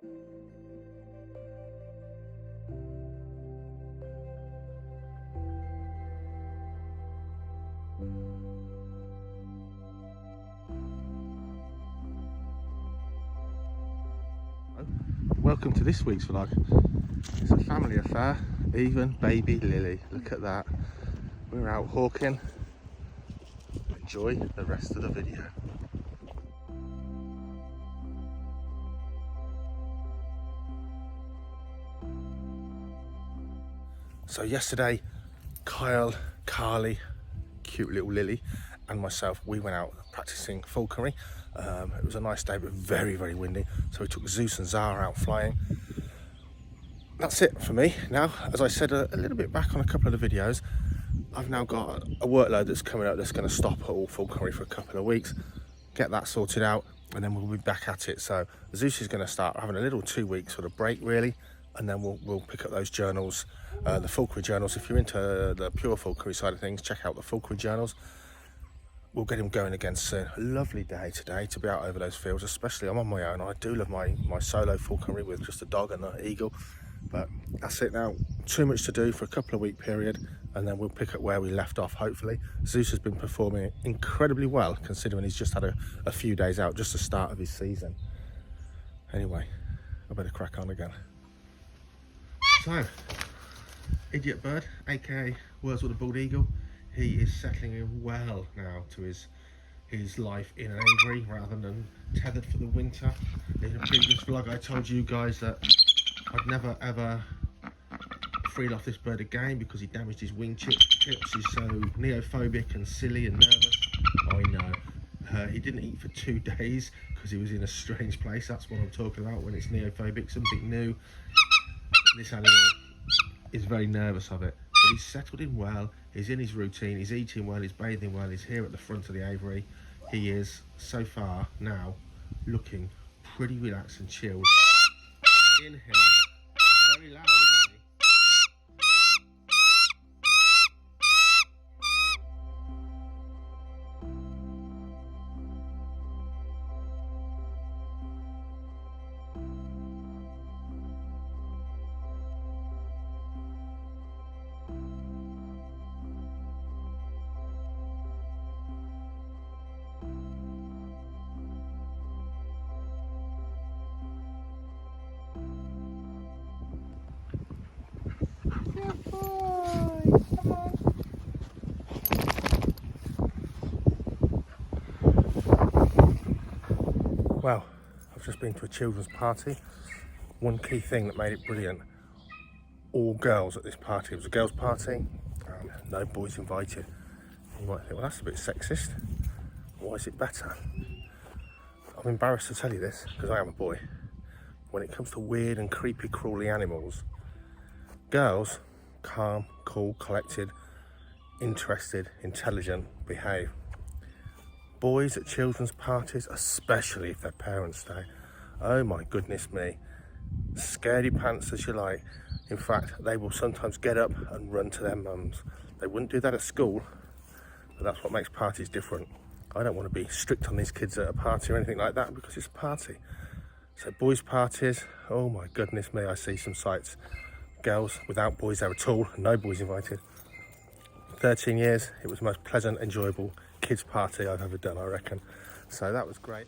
Welcome to this week's vlog. It's a family affair, even baby Lily. Look at that. We're out hawking. Enjoy the rest of the video. So yesterday, Kyle, Carly, cute little Lily, and myself, we went out practicing falconry. It was a nice day, but very, very windy. So we took Zeus and Zara out flying. That's it for me. Now, as I said a little bit back on a couple of the videos, I've now got a workload that's coming up that's going to stop at all falconry for a couple of weeks, get that sorted out, and then we'll be back at it. So Zeus is going to start having a little 2-week sort of break really, and then we'll pick up those journals, the falconry journals. If you're into the pure falconry side of things, check out the falconry journals. We'll get him going again soon. A lovely day today to be out over those fields, especially I'm on my own. I do love my solo falconry with just a dog and an eagle, but that's it now. Too much to do for a couple of week period, and then we'll pick up where we left off, hopefully. Zeus has been performing incredibly well, considering he's just had a few days out, just the start of his season. Anyway, I better crack on again. So, Idiot Bird, aka Words with a Bald Eagle, he is settling in well now to his life in an aviary rather than tethered for the winter. In a previous vlog I told you guys that I'd never ever freed off this bird again because he damaged his wing tips. He's so neophobic and silly and nervous. I know. He didn't eat for 2 days because he was in a strange place. That's what I'm talking about when it's neophobic, something new. This animal is very nervous of it. But he's settled in well, he's in his routine, he's eating well, he's bathing well, he's here at the front of the aviary. He is, so far now, looking pretty relaxed and chilled. In here, it's very loud, isn't he? Well, I've just been to a children's party. One key thing that made it brilliant, all girls at this party. It was a girls' party, no boys invited. You might think, well, that's a bit sexist. Why is it better? I'm embarrassed to tell you this, because I am a boy. When it comes to weird and creepy, crawly animals, girls, calm, cool, collected, interested, intelligent, behave. Boys at children's parties, especially if their parents stay, oh my goodness me, scaredy pants as you like. In fact, they will sometimes get up and run to their mums. They wouldn't do that at school, but that's what makes parties different. I don't want to be strict on these kids at a party or anything like that because it's a party. So boys' parties, oh my goodness me, I see some sights. Girls without boys there at all, no boys invited. 13 years, it was the most pleasant, enjoyable kids party I've ever done, I reckon. So that was great.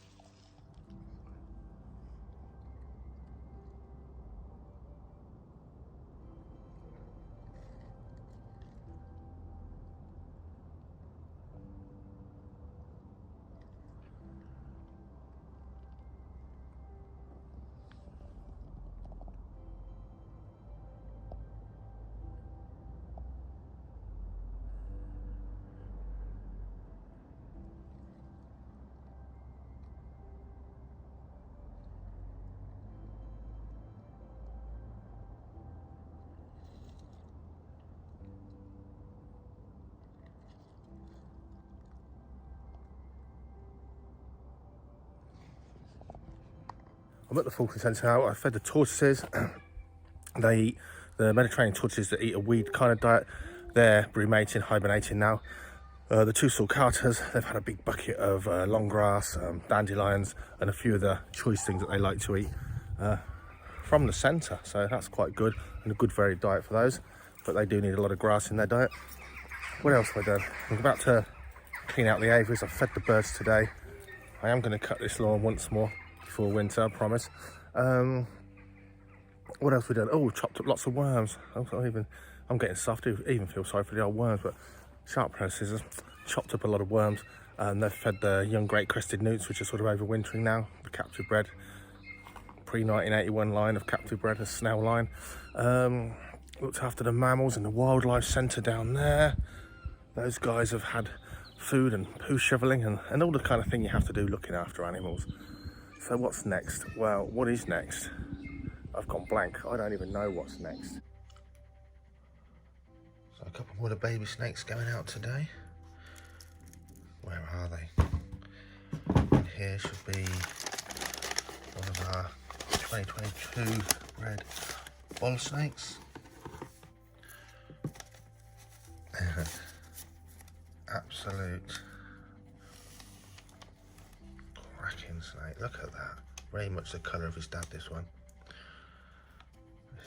I'm at the Falconry Centre now. I fed the tortoises. They eat the Mediterranean tortoises that eat a weed kind of diet. They're ruminating, hibernating now. The two sulcatas, they've had a big bucket of long grass, dandelions, and a few of the choice things that they like to eat. from the centre, so that's quite good, and a good varied diet for those, but they do need a lot of grass in their diet. What else have I done? I'm about to clean out the aviaries. I've fed the birds today. I am going to cut this lawn once more before winter, I promise. What else have we done? Oh, chopped up lots of worms. I'm getting soft. I even feel sorry for the old worms, but sharp pair of scissors. Chopped up a lot of worms, and they've fed the young great crested newts, which are sort of overwintering now. The captive bred, pre-1981 line of captive bred, a snail line. Looked after the mammals in the wildlife centre down there. Those guys have had food and poo shoveling and all the kind of thing you have to do looking after animals. So what's next? Well, what is next? I've gone blank. I don't even know what's next. So a couple more of the baby snakes going out today. Where are they? And here should be one of our 2022 red ball snakes. Absolute cracking snake. Look at that. Very much the colour of his dad, this one.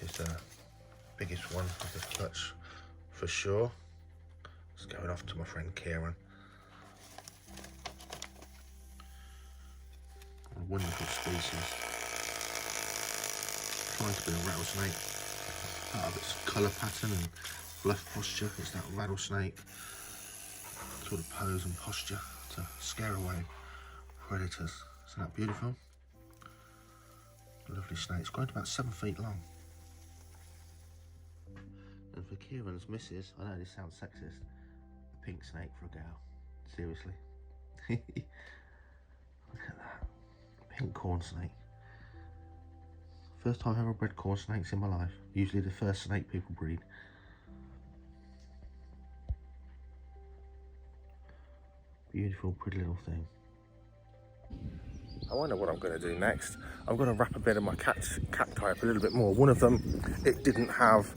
This is the biggest one of the clutch for sure. It's going off to my friend Kieran. A wonderful species. Trying to be a rattlesnake. Part of its colour pattern and bluff posture. It's that rattlesnake sort of pose and posture to scare away predators. Isn't that beautiful? Lovely snake. It's grown to about 7 feet long. And for Kieran's missus, I know this sounds sexist, a pink snake for a gal. Seriously. Look at that. Pink corn snake. First time I've ever bred corn snakes in my life. Usually the first snake people breed. Beautiful, pretty little thing. I wonder what I'm going to do next. I'm going to wrap a bit of my cacti up a little bit more. One of them, it didn't have...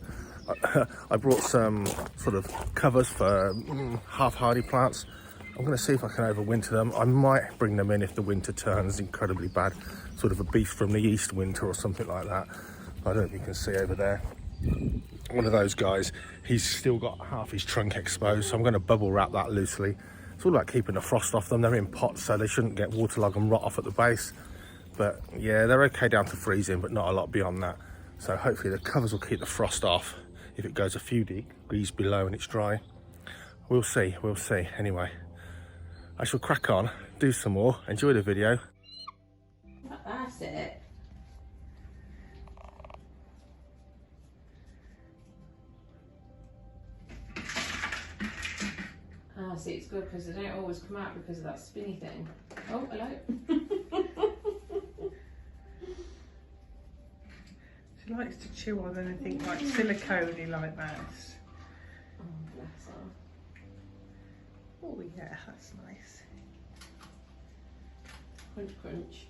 I brought some sort of covers for half-hardy plants. I'm going to see if I can overwinter them. I might bring them in if the winter turns incredibly bad. Sort of a beast from the east winter or something like that. I don't know if you can see over there. One of those guys, he's still got half his trunk exposed, so I'm going to bubble wrap that loosely. It's all about keeping the frost off them. They're in pots, so they shouldn't get waterlogged and rot off at the base. But yeah, they're okay down to freezing, but not a lot beyond that. So hopefully the covers will keep the frost off if it goes a few degrees below and it's dry. We'll see, we'll see. Anyway, I shall crack on, do some more, enjoy the video. That's it. Ah, see, it's good because they don't always come out because of that spinny thing. Oh, hello. She likes to chew on anything like silicone-y like that. Oh, bless her. Oh yeah, that's nice. Crunch, crunch.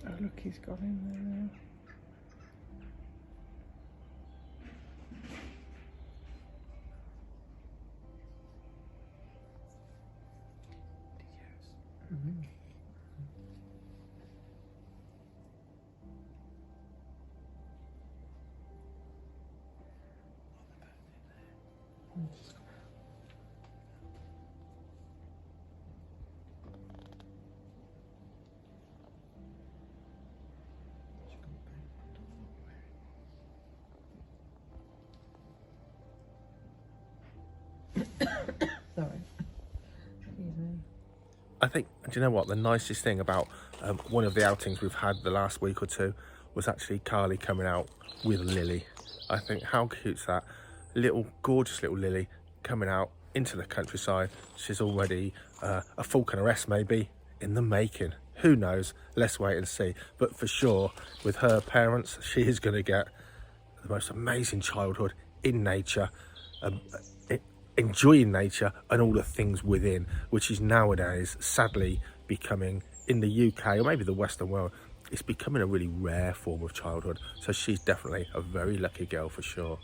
Oh look, he's gone in there now. I think, do you know what, the nicest thing about one of the outings we've had the last week or two was actually Carly coming out with Lily. I think, how cute's that? Little, gorgeous little Lily coming out into the countryside. She's already a falconeress maybe in the making. Who knows? Let's wait and see. But for sure, with her parents, she is going to get the most amazing childhood in nature, enjoying nature and all the things within, which is nowadays sadly becoming, in the UK or maybe the Western world, it's becoming a really rare form of childhood. So she's definitely a very lucky girl for sure.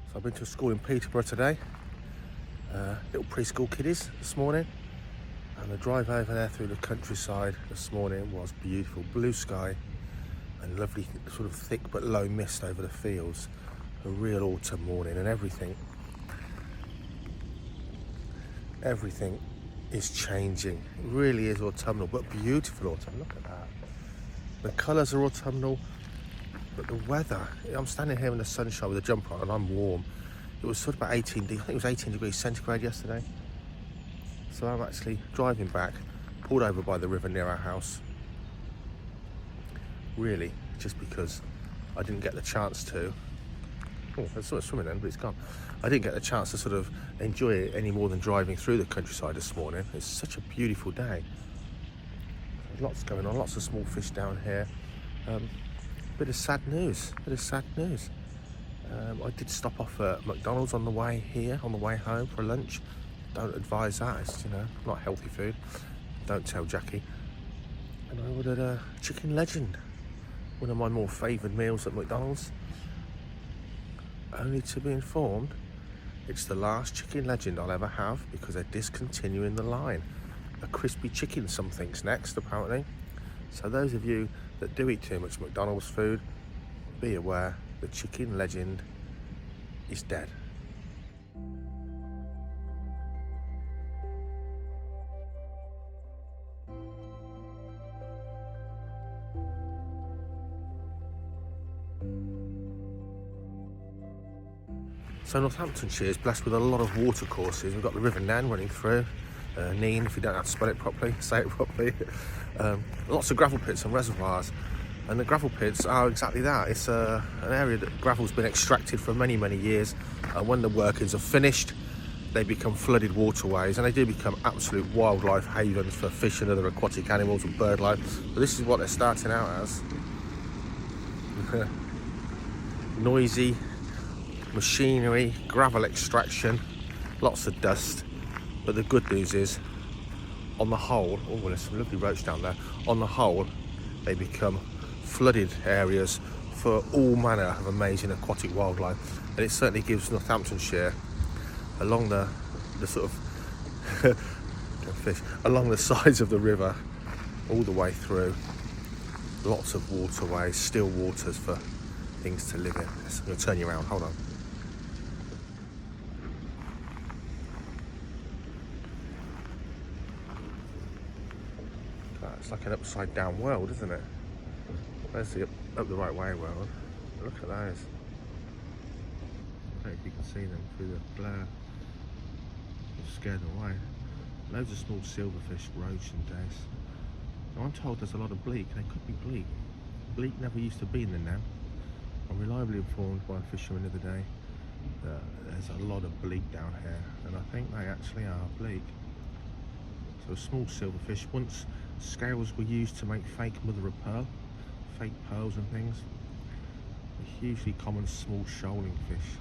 So I've been to a school in Peterborough today, little preschool kiddies this morning, and the drive over there through the countryside this morning was beautiful. Blue sky and lovely sort of thick but low mist over the fields. A real autumn morning, and everything is changing. It really is autumnal, but beautiful autumn. Look at that. The colours are autumnal, but the weather, I'm standing here in the sunshine with a jumper on and I'm warm. It was sort of about 18, I think it was 18 degrees centigrade yesterday. So I'm actually driving back, pulled over by the river near our house. Really, just because I didn't get the chance to. Oh, I saw it swimming then, but it's gone. I didn't get the chance to sort of enjoy it any more than driving through the countryside this morning. It's such a beautiful day. There's lots going on, lots of small fish down here. Bit of sad news. I did stop off at McDonald's on the way here, on the way home for lunch. Don't advise that, it's, not healthy food. Don't tell Jackie. And I ordered a chicken legend, one of my more favoured meals at McDonald's. Only to be informed, it's the last chicken legend I'll ever have because they're discontinuing the line. A crispy chicken something's next, apparently. So those of you that do eat too much McDonald's food, be aware the chicken legend is dead. So Northamptonshire is blessed with a lot of water courses. We've got the River Nan running through, Neen, if you don't know how to spell it properly, say it properly. Lots of gravel pits and reservoirs. And the gravel pits are exactly that. It's an area that gravel's been extracted for many, many years. And when the workings are finished, they become flooded waterways and they do become absolute wildlife havens for fish and other aquatic animals and bird life. But this is what they're starting out as. Noisy machinery, gravel extraction, lots of dust. But the good news is, on the whole, oh, well, there's some lovely roach down there. On the whole, they become flooded areas for all manner of amazing aquatic wildlife. And it certainly gives Northamptonshire, along the sort of fish, along the sides of the river, all the way through, lots of waterways, still waters for things to live in. I'm going to turn you around, hold on. It's like an upside down world, isn't it? There's the up the right way world. Look at those. I don't know if you can see them through the glare. They're scared away. Loads of small silverfish, roach and dace. Now I'm told there's a lot of bleak. They could be bleak. Bleak never used to be in the Nan. I'm reliably informed by a fisherman the other day that there's a lot of bleak down here, and I think they actually are bleak. So a small silverfish. Once scales were used to make fake mother of pearl, fake pearls and things. A hugely common small shoaling fish.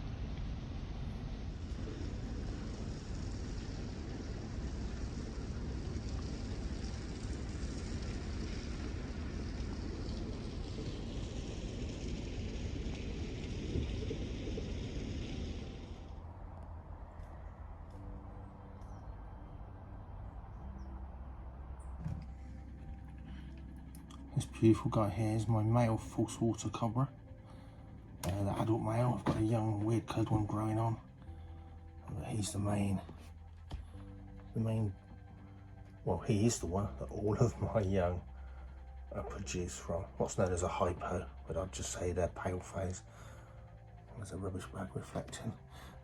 This beautiful guy here is my male false water cobra. The adult male. I've got a young weird coloured one growing on. But he's the main, well, he is the one that all of my young are produced from. What's known as a hypo, but I'd just say they're pale phase. There's a rubbish bag reflecting.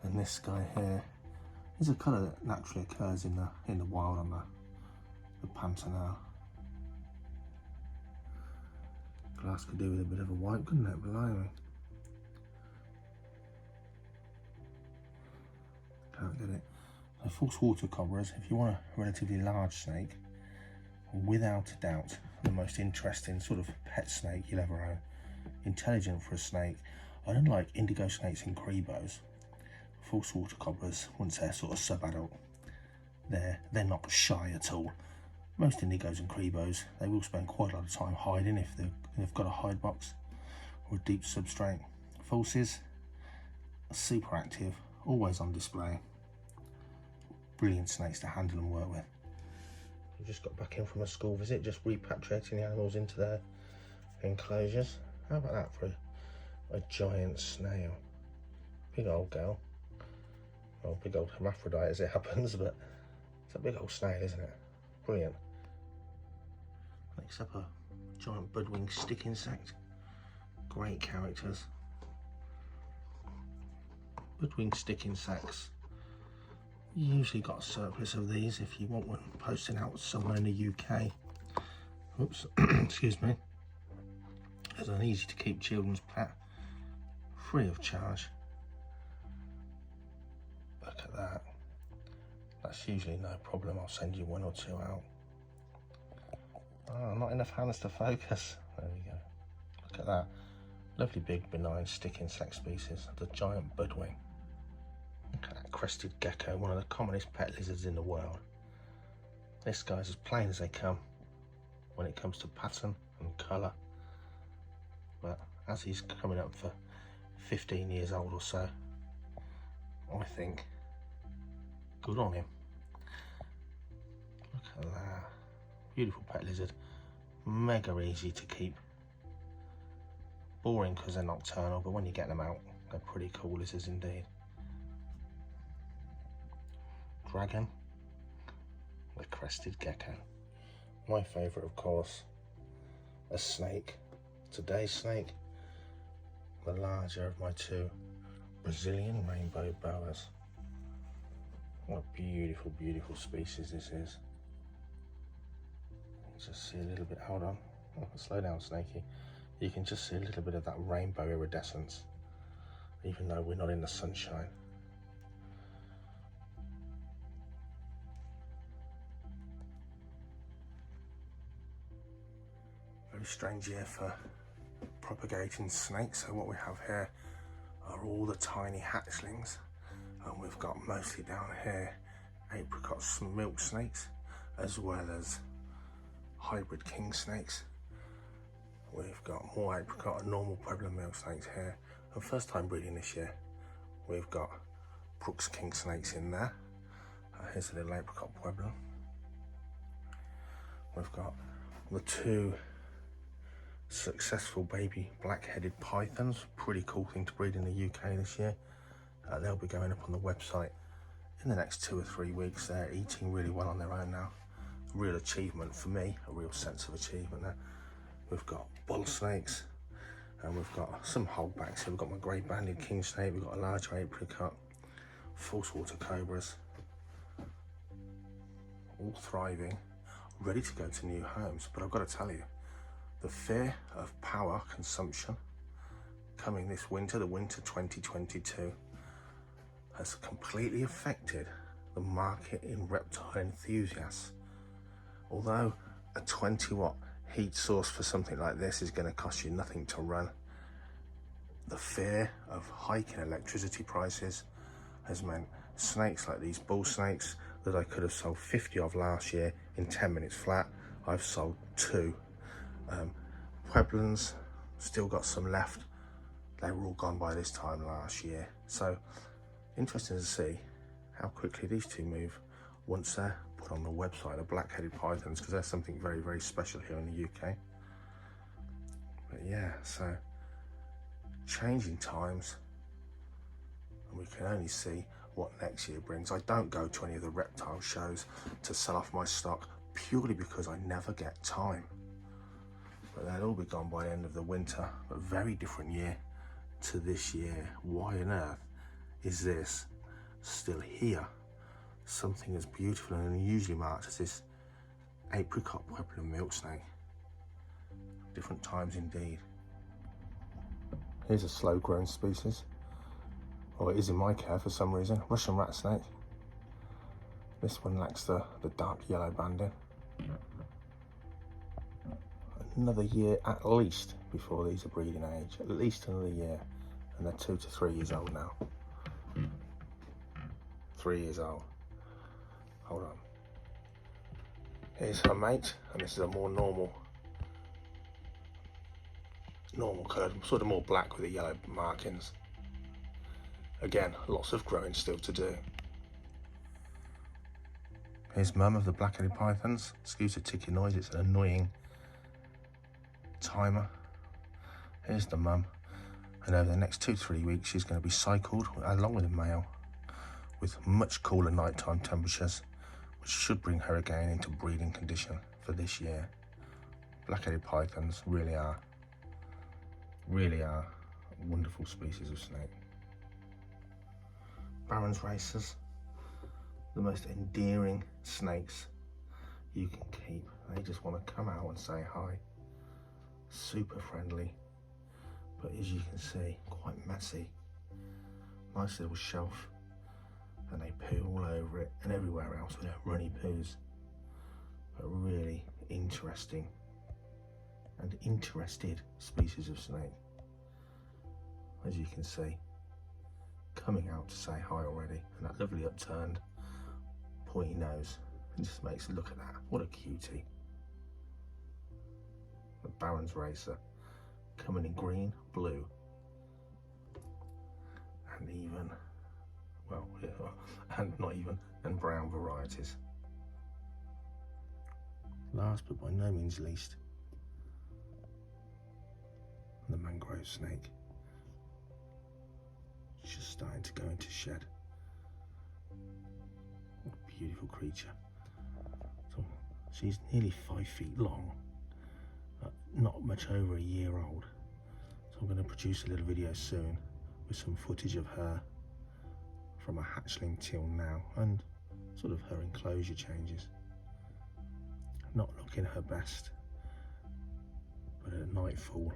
And this guy here is a colour that naturally occurs in the wild on the Pantanal. Glass could do with a bit of a white, couldn't it? Blimey. Can't get it. So false water cobras, if you want a relatively large snake, without a doubt, the most interesting sort of pet snake you'll ever own. Intelligent for a snake, and unlike indigo snakes and crebos, false water cobras, once they're sort of sub-adult, they're not shy at all. Most indigos and crebos, they will spend quite a lot of time hiding if they've got a hide box or a deep substrate. Falses are super active, always on display. Brilliant snakes to handle and work with. We just got back in from a school visit, just repatriating the animals into their enclosures. How about that for a giant snail? Big old girl. Well, big old hermaphrodite as it happens, but it's a big old snail, isn't it? Brilliant. Next up, a giant budwing stick insect. Great characters. Budwing stick insects. Usually got a surplus of these if you want one posting out somewhere in the UK. Oops, excuse me. As an easy to keep children's pet, free of charge. Look at that. That's usually no problem. I'll send you one or two out. Oh, not enough hands to focus. There we go. Look at that. Lovely big benign stick insect species, the giant budwing. Look at that crested gecko, one of the commonest pet lizards in the world. This guy's as plain as they come when it comes to pattern and colour. But as he's coming up for 15 years old or so, I think good on him. Look at that. Beautiful pet lizard. Mega easy to keep. Boring because they're nocturnal, but when you get them out, they're pretty cool lizards indeed. Dragon. The crested gecko. My favourite, of course, a snake. Today's snake. The larger of my two Brazilian rainbow boas. What a beautiful, beautiful species this is. Just see a little bit, hold on, slow down Snakey. You can just see a little bit of that rainbow iridescence, even though we're not in the sunshine. Very strange year for propagating snakes. So what we have here are all the tiny hatchlings, and we've got mostly down here apricot milk snakes, as well as hybrid king snakes. We've got more apricot and normal Pueblo milk snakes here, and first time breeding this year we've got Brooks king snakes in there. Here's a little apricot Pueblo. We've got the two successful baby black-headed pythons. Pretty cool thing to breed in the UK this year. They'll be going up on the website in the next 2 or 3 weeks. They're eating really well on their own now. Real achievement for me, a real sense of achievement there. We've got bull snakes, and we've got some holdbacks here. We've got my grey banded king snake, we've got a larger apricot, false water cobras, all thriving, ready to go to new homes. But I've got to tell you, the fear of power consumption coming this winter, the winter 2022, has completely affected the market in reptile enthusiasts. Although a 20-watt heat source for something like this is going to cost you nothing to run, the fear of hiking electricity prices has meant snakes like these bull snakes that I could have sold 50 of last year in 10 minutes flat, I've sold 2. Pueblans, still got some left. They were all gone by this time last year. So interesting to see how quickly these two move once they're put on the website, the black-headed pythons, because they're something very, very special here in the UK. But yeah, so changing times, and we can only see what next year brings. I don't go to any of the reptile shows to sell off my stock purely because I never get time. But they'll all be gone by the end of the winter. A very different year to this year. Why on earth is this still here? Something as beautiful and unusually marked as this apricot Pueblo milk snake. Different times indeed. Here's a slow growing species. Well, it is in my care for some reason. Russian rat snake. This one lacks the dark yellow banding. Another year at least before these are breeding age. At least another year. And they're 2 to 3 years old now. 3 years old. Hold on. Here's her mate, and this is a more normal coloured, sort of more black with the yellow markings. Again, lots of growing still to do. Here's mum of the black-headed pythons. Excuse the ticking noise, it's an annoying timer. Here's the mum, and over the next 2 to 3 weeks she's going to be cycled along with the male with much cooler nighttime temperatures, which should bring her again into breeding condition for this year. Black-headed pythons really are a wonderful species of snake. Barron's racers, the most endearing snakes you can keep. They just want to come out and say hi. Super friendly, but as you can see, quite messy. Nice little shelf, and they poo all over it and everywhere else with their runny poos. But really interesting and interested species of snake. As you can see, coming out to say hi already, and that lovely upturned pointy nose. It just makes it, look at that, what a cutie. The Barron's Racer, coming in green, blue, and even, well, and not even, and brown varieties. Last but by no means least, the mangrove snake. Just starting to go into shed. What a beautiful creature. So she's nearly 5 feet long, not much over a year old. So I'm going to produce a little video soon with some footage of her from a hatchling till now, and sort of her enclosure changes. Not looking her best, but at nightfall,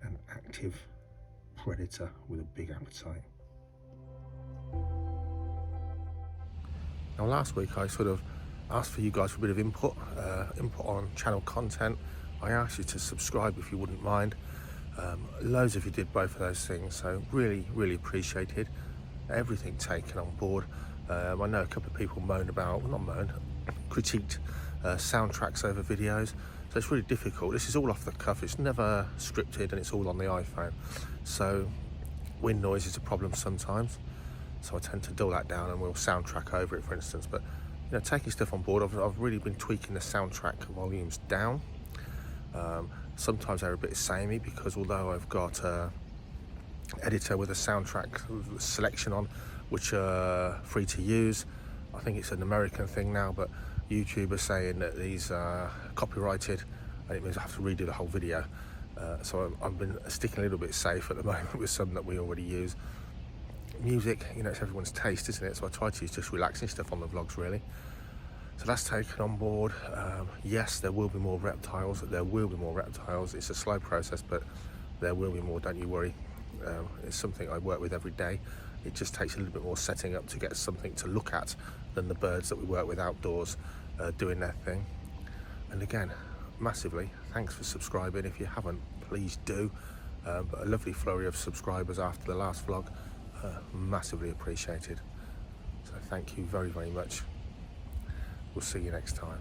an active predator with a big appetite. Now last week I sort of asked for you guys for a bit of input on channel content. I asked you to subscribe if you wouldn't mind. Loads of you did both of those things, so really appreciated. Everything taken on board. I know a couple of people moaned about, well, not moaned, critiqued soundtracks over videos, so it's really difficult. This is all off the cuff, it's never scripted, and it's all on the iPhone, so wind noise is a problem sometimes, so I tend to dull that down and we'll soundtrack over it, for instance. But you know, taking stuff on board, I've really been tweaking the soundtrack volumes down. Sometimes they're a bit samey because although I've got an editor with a soundtrack selection on, which are free to use, I think it's an American thing now, but YouTube are saying that these are copyrighted, and it means I have to redo the whole video. So I've been sticking a little bit safe at the moment with some that we already use. Music, you know, it's everyone's taste, isn't it? So I try to use just relaxing stuff on the vlogs, really. So that's taken on board. Yes, there will be more reptiles. It's a slow process, but there will be more, don't you worry. It's something I work with every day. It just takes a little bit more setting up to get something to look at than the birds that we work with outdoors doing their thing. And again, massively, thanks for subscribing. If you haven't, please do. But a lovely flurry of subscribers after the last vlog. Massively appreciated. So thank you very much. We'll see you next time.